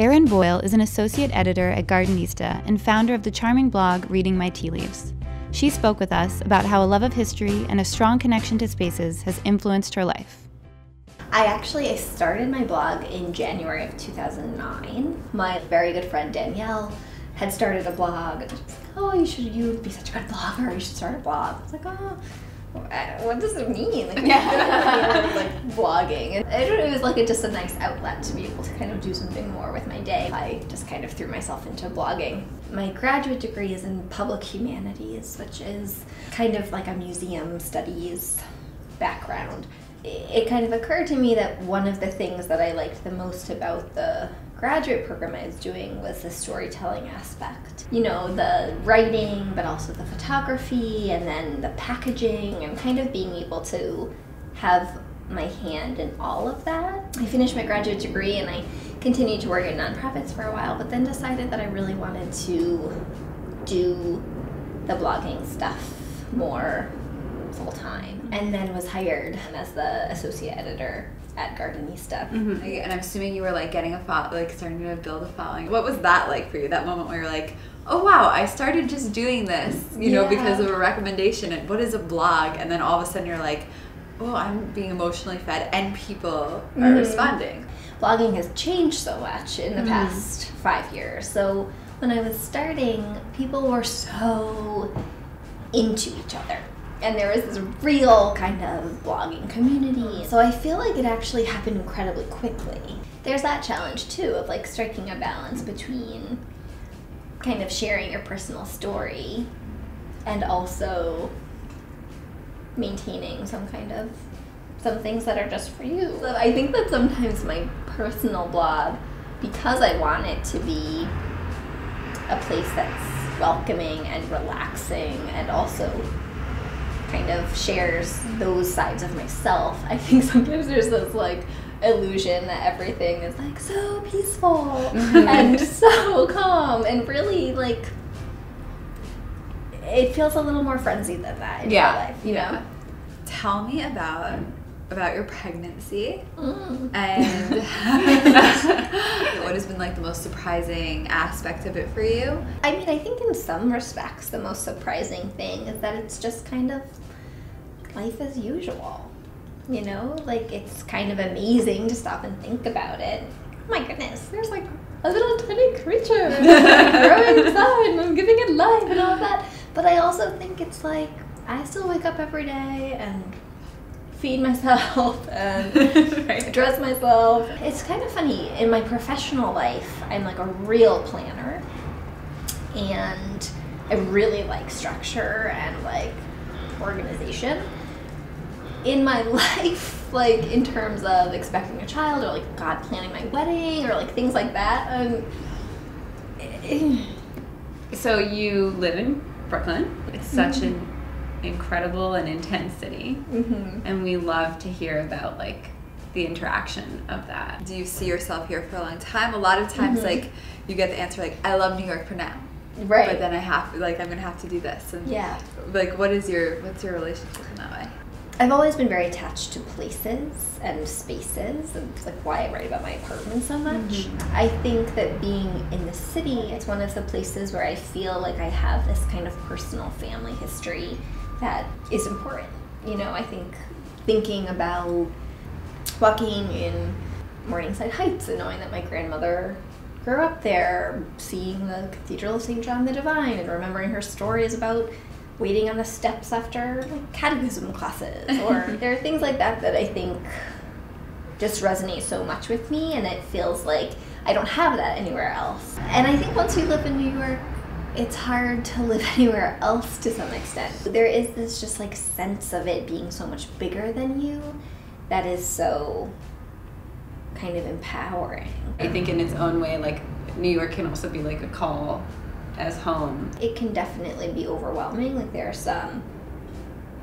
Erin Boyle is an associate editor at Gardenista and founder of the charming blog Reading My Tea Leaves. She spoke with us about how a love of history and a strong connection to spaces has influenced her life. I started my blog in January of 2009. My very good friend Danielle had started a blog. And you would be such a good blogger, you should start a blog. I was like, what does it mean? Like, blogging. And it was just a nice outlet to be able to kind of do something more with my day. I just kind of threw myself into blogging. My graduate degree is in public humanities, which is kind of like a museum studies background. It kind of occurred to me that one of the things that I liked the most about the graduate program I was doing was the storytelling aspect. You know, the writing, but also the photography, and then the packaging, and kind of being able to have my hand in all of that. I finished my graduate degree and I continued to work in nonprofits for a while, but then decided that I really wanted to do the blogging stuff more full-time, and then was hired as the associate editor at Gardenista. Mm-hmm. And I'm assuming you were getting starting to build a following. What was that like for you, that moment where you're like, oh wow, I started just doing this, you know, because of a recommendation, and what is a blog? And then all of a sudden you're like, oh, I'm being emotionally fed and people are responding. Blogging has changed so much in the past 5 years. So when I was starting, people were so into each other. And there was this real kind of blogging community. So I feel like it actually happened incredibly quickly. There's that challenge too of striking a balance between kind of sharing your personal story and also maintaining some things that are just for you. So I think that sometimes my personal blog, because I want it to be a place that's welcoming and relaxing and also kind of shares those sides of myself, I think sometimes there's this illusion that everything is so peaceful and so calm, and really it feels a little more frenzied than that in my life, you know? Tell me about your pregnancy and what has been the most surprising aspect of it for you? I mean, I think in some respects the most surprising thing is that it's just kind of life as usual, you know? It's kind of amazing to stop and think about it. Oh my goodness, there's a little tiny creature growing inside and I'm giving it life and all that. But I also think it's I still wake up every day and feed myself and dress myself. It's kind of funny. In my professional life, I'm a real planner, and I really like structure and organization. In my life, in terms of expecting a child or God planning my wedding or things like that. So you live in Brooklyn. It's such an incredible and intense city, and we love to hear about the interaction of that. Do you see yourself here for a long time? A lot of times you get the answer I love New York for now, right? But then I'm gonna have to do this, and what's your relationship in that way? I've always been very attached to places and spaces, and it's why I write about my apartment so much. I think that being in the city, it's one of the places where I feel I have this kind of personal family history that is important. You know, I think thinking about walking in Morningside Heights and knowing that my grandmother grew up there, seeing the Cathedral of St. John the Divine and remembering her stories about waiting on the steps after catechism classes, or there are things like that that I think just resonate so much with me, and it feels like I don't have that anywhere else. And I think once you live in New York, it's hard to live anywhere else to some extent. There is this just sense of it being so much bigger than you that is so kind of empowering. I think in its own way, New York can also be a call as home. It can definitely be overwhelming. There are some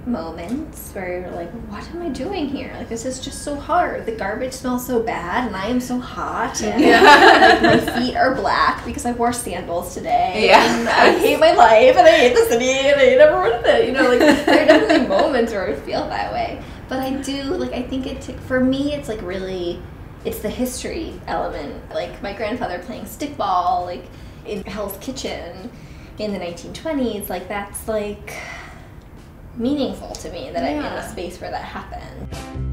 moments where you're what am I doing here? This is just so hard. The garbage smells so bad and I am so hot, and my feet are black because I wore sandals today, and I hate my life and I hate the city and I hate everyone in it, you know? There are definitely moments where I feel that way, but I do I think for me it's really it's the history element. Like my grandfather playing stickball, like in Hell's Kitchen in the 1920s, like that's like meaningful to me that I'm in a space where that happened.